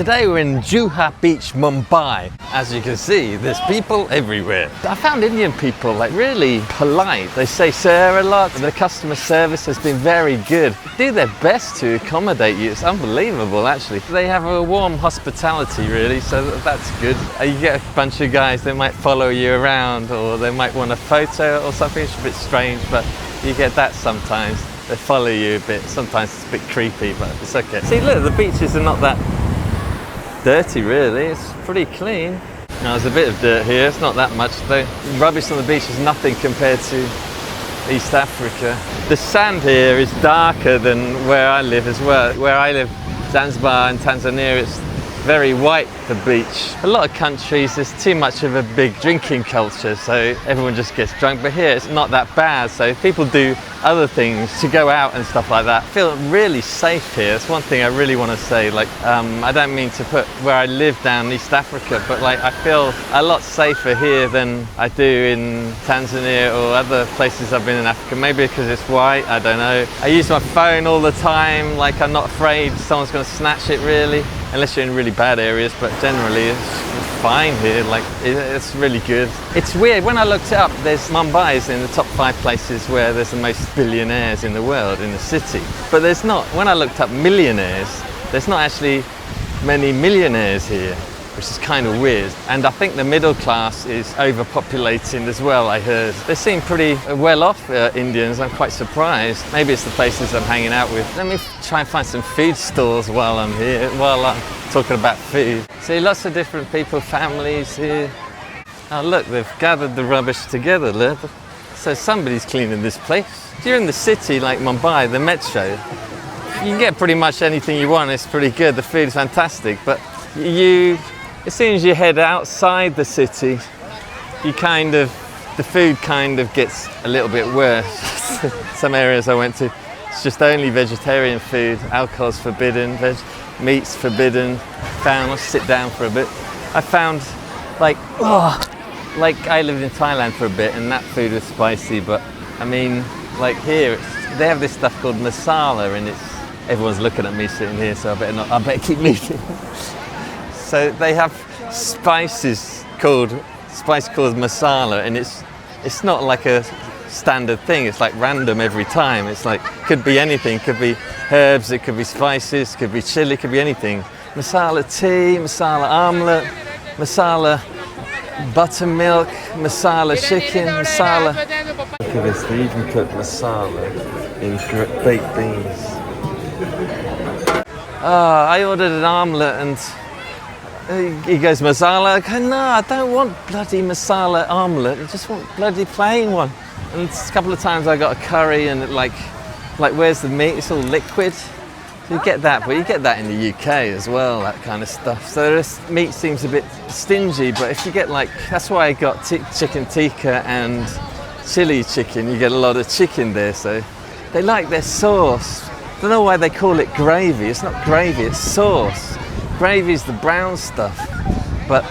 Today we're in Juhu Beach, Mumbai. As you can see, there's people everywhere. I found Indian people like really polite. They say sir a lot. The customer service has been very good. They do their best to accommodate you. It's unbelievable actually. They have a warm hospitality really, so that's good. You get a bunch of guys, they might follow you around or they might want a photo or something. It's a bit strange, but you get that sometimes. They follow you a bit. Sometimes it's a bit creepy, but it's okay. See, look, the beaches are not that dirty really, it's pretty clean. Now there's a bit of dirt here, it's not that much though. Rubbish on the beach is nothing compared to East Africa. The sand here is darker than where I live as well. Where I live, Zanzibar and Tanzania, it's very white, the beach. A lot of countries, there's too much of a big drinking culture, so everyone just gets drunk, but here it's not that bad, so people do other things to go out and stuff like that. I feel really safe here. That's one thing I really want to say. Like, I don't mean to put where I live down in East Africa, but like I feel a lot safer here than I do in Tanzania or other places I've been in Africa. Maybe because it's white, I don't know. I use my phone all the time, like I'm not afraid someone's going to snatch it really, unless you're in really bad areas, but generally it's fine here, like it's really good. It's weird, when I looked it up, there's Mumbai is in the top 5 places where there's the most billionaires in the world in the city, but there's not. When I looked up millionaires, there's not actually many millionaires here, which is kind of weird. And I think the middle class is overpopulating as well, I heard. They seem pretty well off, Indians. I'm quite surprised. Maybe it's the places I'm hanging out with. Let me try and find some food stores while I'm here, while I'm talking about food. See, lots of different people, families here. Oh look, they've gathered the rubbish together, look. So somebody's cleaning this place. If you're in the city like Mumbai, the metro, you can get pretty much anything you want. It's pretty good, the food is fantastic, but as soon as you head outside the city, the food kind of gets a little bit worse. Some areas I went to, it's just only vegetarian food. Alcohol's forbidden, meat's forbidden. Let's sit down for a bit. I found like I lived in Thailand for a bit and that food was spicy, but I mean, like here, they have this stuff called Masala and everyone's looking at me sitting here, so I better keep moving. So they have spice called Masala, and it's not like a standard thing. It's like random every time. It's like, could be anything. Could be herbs, it could be spices, could be chili, could be anything. Masala tea, masala omelette, masala buttermilk, masala chicken, masala. Look at this, they even put masala in baked beans. I ordered an omelette and he goes, masala? I go, no, I don't want bloody masala omelette, I just want bloody plain one. And a couple of times I got a curry and like where's the meat? It's all liquid. So you get that, but you get that in the UK as well, that kind of stuff. So this meat seems a bit stingy, but if you get that's why I got chicken tikka and chili chicken, you get a lot of chicken there, so they like their sauce. I don't know why they call it gravy, it's not gravy, it's sauce. Gravy is the brown stuff, but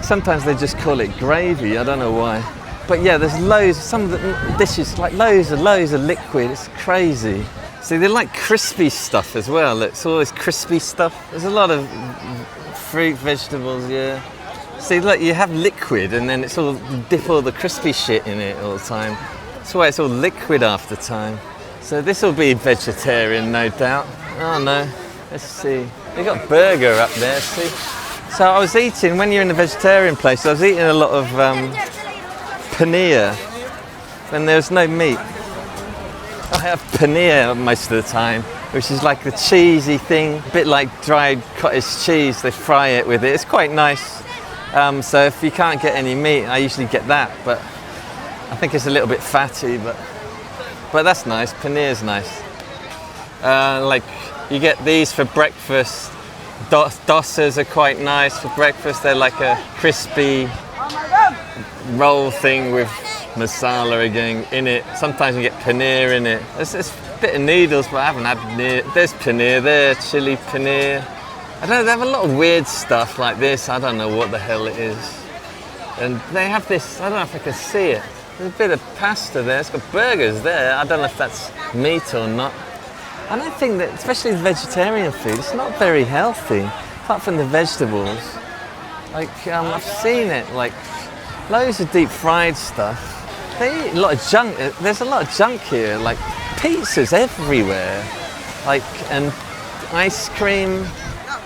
sometimes they just call it gravy, I don't know why. But yeah, there's loads, some of the dishes, like loads of liquid, it's crazy. See, they like crispy stuff as well, it's all this crispy stuff. There's a lot of fruit, vegetables, yeah. See, look, you have liquid and then it's all, dip all the crispy shit in it all the time. That's why it's all liquid after time. So this will be vegetarian, no doubt. Oh no, let's see. They got burger up there, see? So I was eating, when you're in a vegetarian place, I was eating a lot of paneer when there's no meat. I have paneer most of the time, which is like the cheesy thing, a bit like dried cottage cheese, they fry it with it. It's quite nice. So if you can't get any meat, I usually get that, but I think it's a little bit fatty, but that's nice, paneer's nice. Like you get these for breakfast. Dosas are quite nice for breakfast. They're like a crispy roll thing with masala again in it. Sometimes you get paneer in it. There's a bit of noodles, but I haven't had paneer. There's paneer there, chili paneer. I don't know, they have a lot of weird stuff like this. I don't know what the hell it is. And they have this, I don't know if I can see it. There's a bit of pasta there. It's got burgers there. I don't know if that's meat or not. I don't think that, especially vegetarian food, it's not very healthy. apart from the vegetables, like I've seen it, like loads of deep fried stuff. They eat a lot of junk. There's a lot of junk here, like pizzas everywhere, like, and ice cream.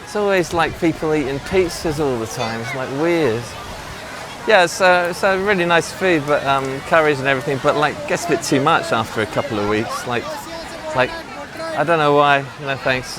It's always like people eating pizzas all the time. It's like weird. Yeah, it's a really nice food, but curries and everything. But like, gets a bit too much after a couple of weeks. Like I don't know why. No thanks.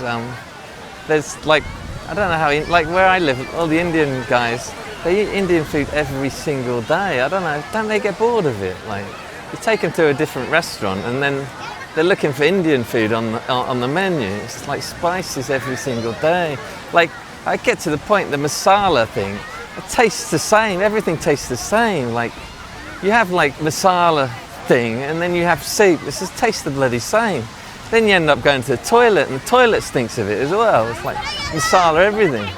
There's like, I don't know how. Like where I live, all the Indian guys, they eat Indian food every single day. I don't know. Don't they get bored of it? Like, you take them to a different restaurant, and then they're looking for Indian food on the menu. It's like spices every single day. Like, I get to the point, the masala thing, it tastes the same. Everything tastes the same. Like, you have like masala thing, and then you have soup. It just tastes the bloody same. Then you end up going to the toilet, and the toilet stinks of it as well. It's like masala everything.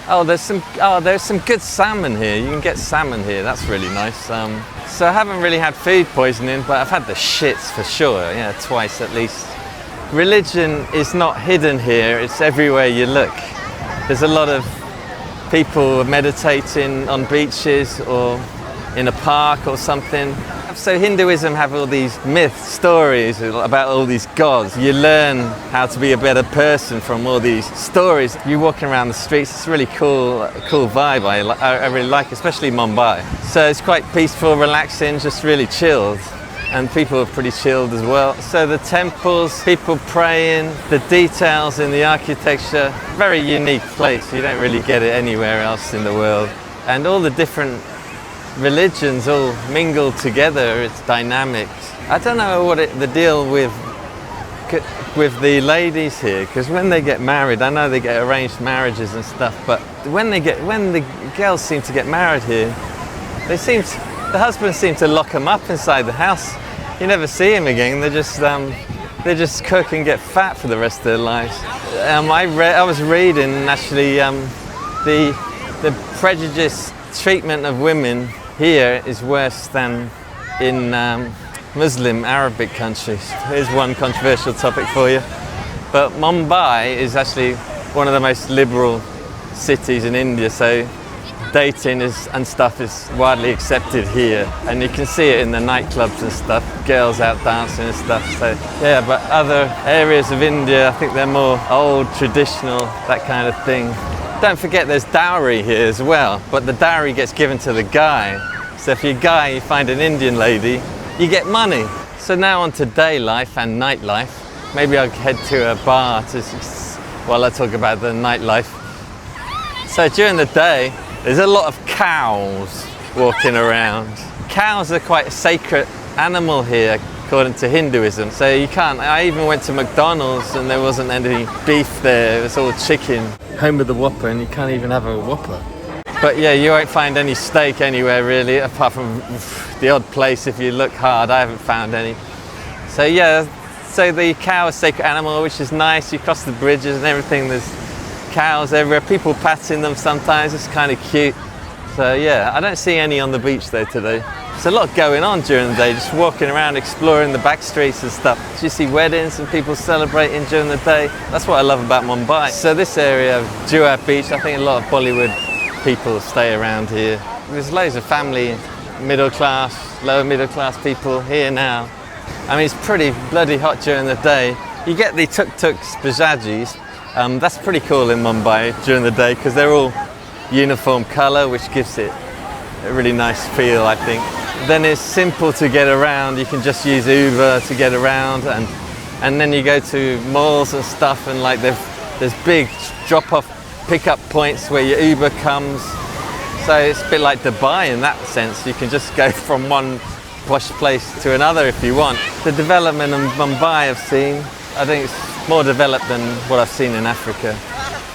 Oh, there's some good salmon here. You can get salmon here. That's really nice. So I haven't really had food poisoning, but I've had the shits for sure. Yeah, twice at least. Religion is not hidden here. It's everywhere you look. There's a lot of people meditating on beaches or in a park or something. So Hinduism have all these myths, stories about all these gods. You learn how to be a better person from all these stories. You walking around the streets, it's a really cool vibe. I really like, especially Mumbai. So it's quite peaceful, relaxing, just really chilled. And people are pretty chilled as well. So the temples, people praying, the details in the architecture, very unique place. You don't really get it anywhere else in the world. And all the different religions all mingled together. It's dynamic. I don't know what the deal with the ladies here, because when they get married, I know they get arranged marriages and stuff, but when the girls seem to get married here, the husbands seem to lock them up inside the house. You never see them again. They just cook and get fat for the rest of their lives. I was reading actually the prejudice treatment of women here is worse than in Muslim Arabic countries. Here's one controversial topic for you. But Mumbai is actually one of the most liberal cities in India, so dating and stuff is widely accepted here, and you can see it in the nightclubs and stuff, girls out dancing and stuff. So yeah, but other areas of India, I think they're more old, traditional, that kind of thing. Don't forget there's dowry here as well, but the dowry gets given to the guy. So if you're a guy, you find an Indian lady, you get money. So now on to day life and nightlife. Maybe I'll head to a bar while I talk about the nightlife. So during the day, there's a lot of cows walking around. Cows are quite a sacred animal here, according to Hinduism. So you can't, I even went to McDonald's and there wasn't any beef there, it was all chicken. Home of the Whopper, and you can't even have a Whopper. But yeah, you won't find any steak anywhere really, apart from the odd place if you look hard. I haven't found any. So yeah, so the cow is a sacred animal, which is nice. You cross the bridges and everything, there's cows everywhere, people patting them sometimes, it's kind of cute. So yeah, I don't see any on the beach though today. There's a lot going on during the day, just walking around exploring the back streets and stuff. So you see weddings and people celebrating during the day. That's what I love about Mumbai. So this area of Juhu Beach, I think a lot of Bollywood people stay around here. There's loads of family, middle class, lower middle class people here now. I mean, it's pretty bloody hot during the day. You get the tuk-tuks, bajajis. That's pretty cool in Mumbai during the day because they're all uniform colour, which gives it a really nice feel, I think. Then it's simple to get around. You can just use Uber to get around, and then you go to malls and stuff, and like there's big drop-off pick-up points where your Uber comes. So it's a bit like Dubai in that sense. You can just go from one posh place to another if you want. The development in Mumbai I've seen, I think it's more developed than what I've seen in Africa,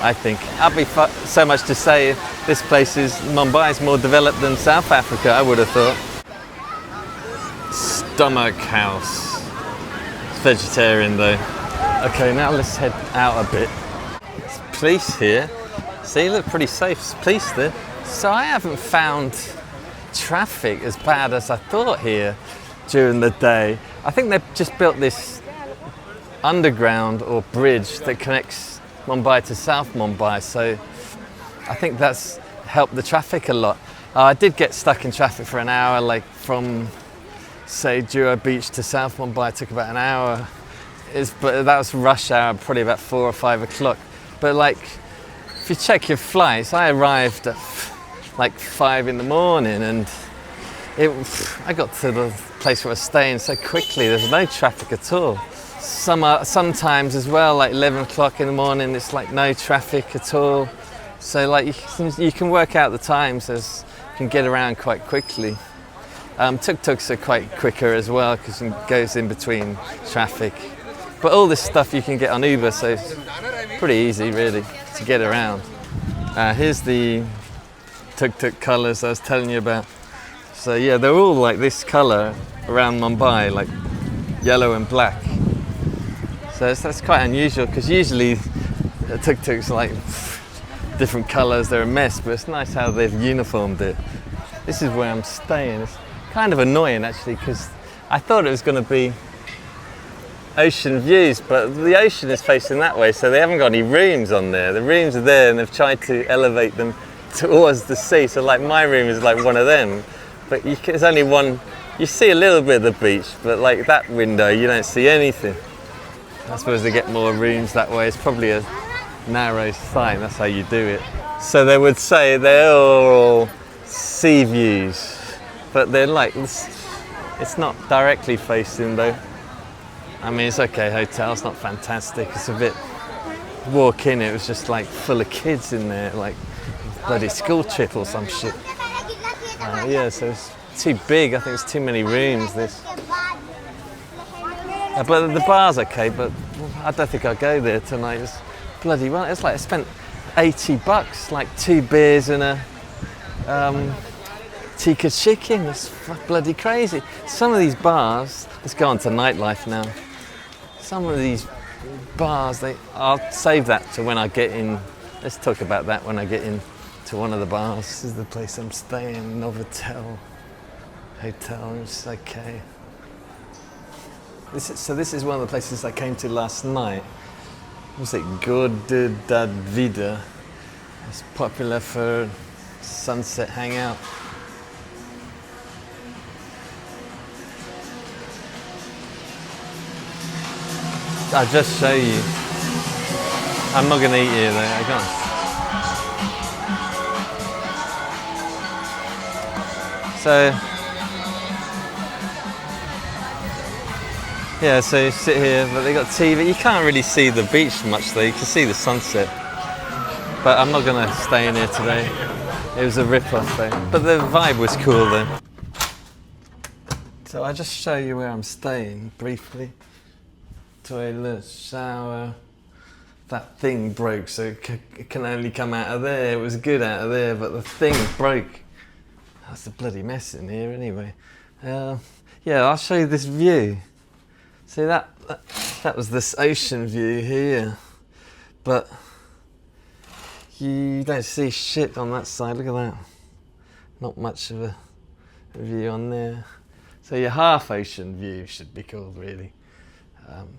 I think. I'd be so much to say this place Mumbai is more developed than South Africa, I would have thought. Stomach house. It's vegetarian though. Okay, now let's head out a bit. There's police here. See, look pretty safe. There's police there. So I haven't found traffic as bad as I thought here during the day. I think they've just built this underground or bridge that connects Mumbai to South Mumbai, so I think that's helped the traffic a lot. I did get stuck in traffic for an hour, like from, say, Juhu Beach to South Mumbai. It took about an hour. But that was rush hour, probably about 4 or 5 o'clock. But like, if you check your flights, I arrived at like 5 in the morning, and I got to the place where I was staying so quickly. There's no traffic at all. Sometimes as well, like 11 o'clock in the morning, it's like no traffic at all. So like you can work out the times, as you can get around quite quickly. Tuk-tuks are quite quicker as well because it goes in between traffic. But all this stuff you can get on Uber, so it's pretty easy really to get around. Here's the tuk-tuk colours I was telling you about. So yeah, they're all like this colour around Mumbai, like yellow and black. So that's quite unusual, because usually tuk-tuks are like different colours, they're a mess, but it's nice how they've uniformed it. This is where I'm staying. It's kind of annoying actually, because I thought it was going to be ocean views, but the ocean is facing that way, so they haven't got any rooms on there. The rooms are there and they've tried to elevate them towards the sea, so like my room is like one of them, but there's only one. You see a little bit of the beach, but like that window you don't see anything. I suppose they get more rooms that way. It's probably a narrow site, that's how you do it. So they would say they're all sea views, but they're like, it's not directly facing though. I mean, it's okay, hotel, it's not fantastic, it's a bit, walk in, it was just like full of kids in there, like bloody school trip or some shit. Yeah, so it's too big, I think it's too many rooms, this. But the bar's okay, but I don't think I'll go there tonight. It's bloody well, it's like I spent $80, like 2 beers and a tikka chicken. That's bloody crazy. Some of these bars, let's go on to Nightlife now. Some of these bars, I'll save that to when I get in. Let's talk about that when I get in to one of the bars. This is the place I'm staying, Novotel Hotel, it's okay. This is one of the places I came to last night. Was it Dad Vida? It's popular for sunset hangout. I'll just show you. I'm not going to eat here though, I can't. So, yeah, so you sit here, but they got TV. You can't really see the beach much though, you can see the sunset. But I'm not going to stay in here today. It was a rip-off though. But the vibe was cool though. So I'll just show you where I'm staying briefly. Toilet, shower. That thing broke, so it can only come out of there. It was good out of there, but the thing broke. That's a bloody mess in here anyway. Yeah, I'll show you this view. See that was this ocean view here, but you don't see shit on that side. Look at that. Not much of a view on there. So your half ocean view should be called really.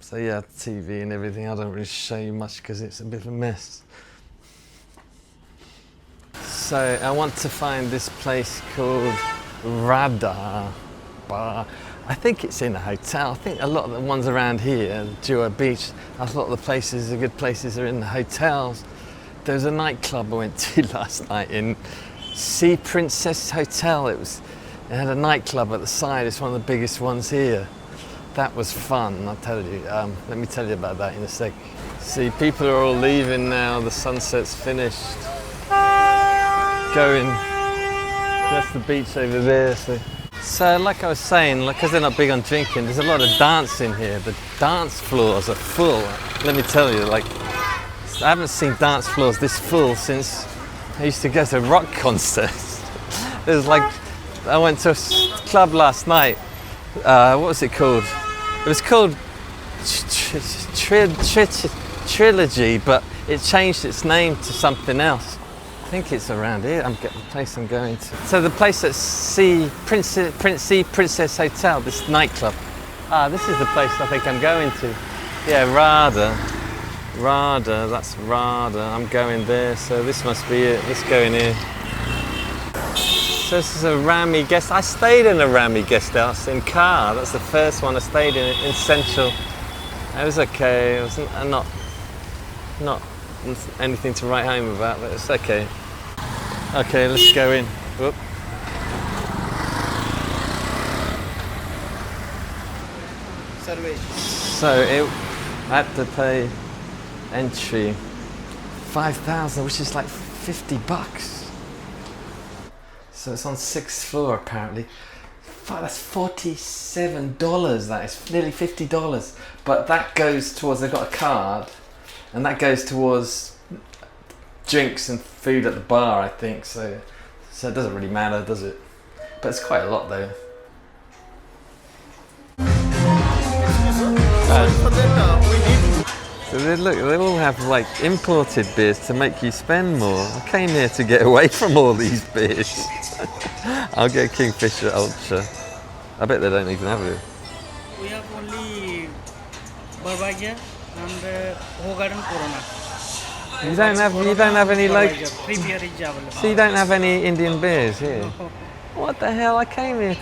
So yeah, TV and everything. I don't really show you much because it's a bit of a mess. So I want to find this place called Radha Bar. I think it's in a hotel. I think a lot of the ones around here, Juhu Beach, a lot of the places, the good places are in the hotels. There's a nightclub I went to last night in Sea Princess Hotel. It had a nightclub at the side. It's one of the biggest ones here. That was fun, I'll tell you. Let me tell you about that in a sec. See, people are all leaving now. The sunset's finished. Going. That's the beach over there. So like I was saying, because they're not big on drinking, there's a lot of dancing here. The dance floors are full. Let me tell you, like, I haven't seen dance floors this full since I used to go to rock concerts. There's like, I went to a club last night. What was it called? It was called Trilogy, but it changed its name to something else. I think it's around here. I'm getting the place I'm going to. So the place at Sea Princess Hotel, this nightclub. This is the place I think I'm going to. Yeah, Radha. Rada, that's Rada. I'm going there, so this must be it. Let's go in here. So this is a Rami guest. I stayed in a Rami guest house in Car. That's the first one I stayed in Central. It was okay. It was not anything to write home about, but it's okay. Okay, let's go in. Whoop. So I had to pay entry 5,000, which is like $50. So it's on 6th floor apparently. That's $47. That is nearly $50. But that goes towards. They've got a card, and that goes towards drinks and food at the bar, I think. So it doesn't really matter, does it? But it's quite a lot though. So they all have like imported beers to make you spend more. I came here to get away from all these beers. I'll get Kingfisher Ultra. I bet they don't even have it. We have only Bavaria and Hogarden Corona. You don't have any like. So you don't have any Indian beers here. No. What the hell? I came here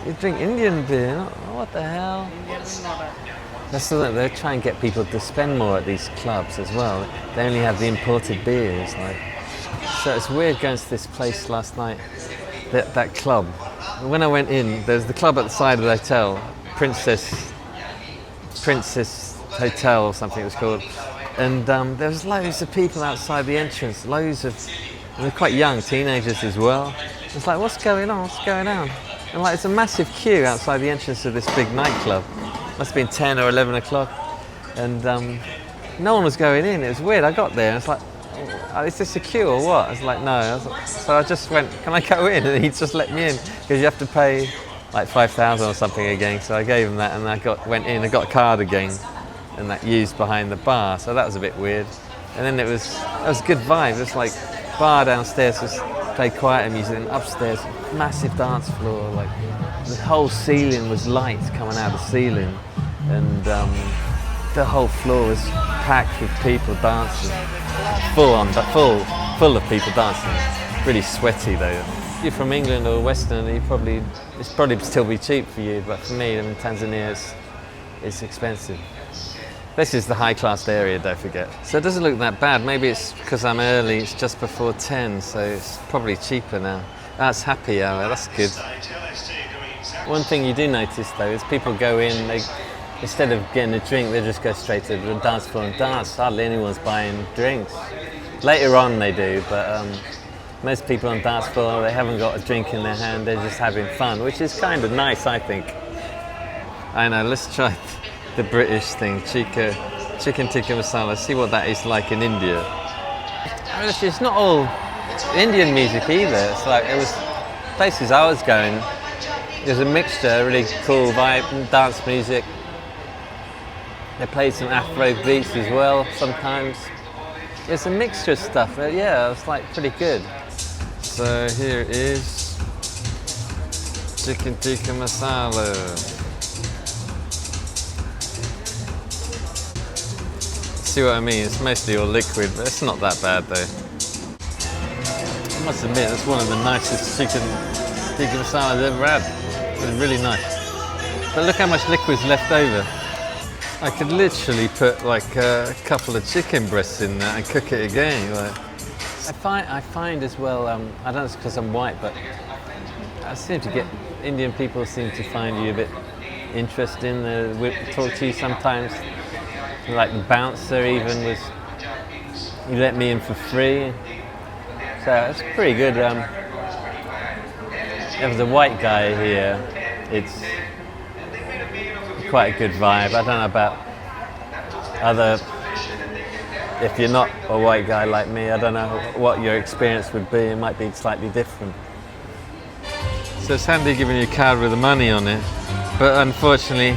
to drink Indian beer. What the hell? Indian is not a. That's the thing, they try and get people to spend more at these clubs as well. They only have the imported beers. So it's weird going to this place last night, that club. When I went in, there's the club at the side of the hotel, Princess Hotel or something it was called. And there was loads of people outside the entrance, and they're quite young, teenagers as well. It's like, what's going on? What's going on? And it's a massive queue outside the entrance of this big nightclub. Must have been 10 or 11 o'clock, and no one was going in. It was weird. I got there and it's like, oh, is this a queue or what? I was like, no. So I just went, can I go in? And he just let me in, because you have to pay like 5,000 or something again. So I gave him that, and I went in and got a card again, and that used behind the bar. So that was a bit weird. And then it was a good vibe. It was like bar downstairs was played quieter music, and upstairs massive dance floor. Like the whole ceiling was light coming out of the ceiling, and the whole floor was packed with people dancing, full of people dancing. Really sweaty though. If you're from England or Western, it's probably still be cheap for you, but for me in Tanzania it's expensive. This is the high-class area, don't forget. So it doesn't look that bad. Maybe it's because I'm early, it's just before 10, so it's probably cheaper now. That's happy hour, that's good. One thing you do notice though is people go in, instead of getting a drink, they just go straight to the dance floor and dance. Hardly anyone's buying drinks. Later on they do, but most people on dance floor, they haven't got a drink in their hand, they're just having fun, which is kind of nice, I think. I know, let's try the British thing, chicken tikka masala, see what that is like in India. Actually, it's not all Indian music either. It's like, it was places I was going, there's a mixture, really cool vibe, dance music. They played some Afro beats as well sometimes. It's a mixture of stuff, but yeah, it's like pretty good. So here is chicken tikka masala. See what I mean? It's mostly all liquid, but it's not that bad though. I must admit, that's one of the nicest chicken tikka masala I've ever had. It was really nice. But look how much liquid's left over. I could literally put like a couple of chicken breasts in that and cook it again. I find as well, I don't know if it's because I'm white, but I seem to get, Indian people seem to find you a bit interesting. They talk to you sometimes. Like the bouncer even he let me in for free. So it's pretty good. There was a white guy here. It's quite a good vibe. I don't know about if you're not a white guy like me, I don't know what your experience would be. It might be slightly different. So it's handy giving you a card with the money on it, but unfortunately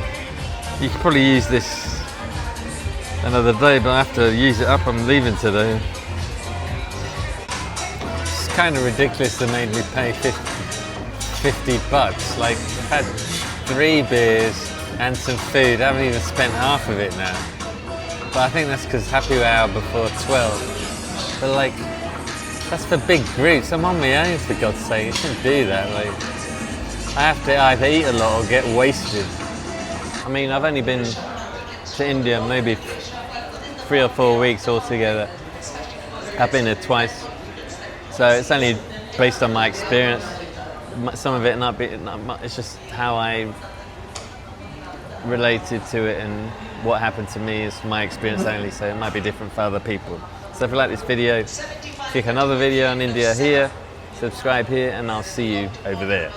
you could probably use this another day, but I have to use it up. I'm leaving today. It's kind of ridiculous they made me pay $50. Like, I've had 3 beers and some food. I haven't even spent half of it now. But I think that's because happy hour before 12. But like, that's for big groups. I'm on my own, for God's sake. You shouldn't do that. Like, I have to either eat a lot or get wasted. I mean, I've only been to India maybe 3 or 4 weeks altogether. I've been there twice. So it's only based on my experience. Some of it it's just how I related to it, and what happened to me is my experience only, so it might be different for other people. So if you like this video, click another video on India here, subscribe here, and I'll see you over there.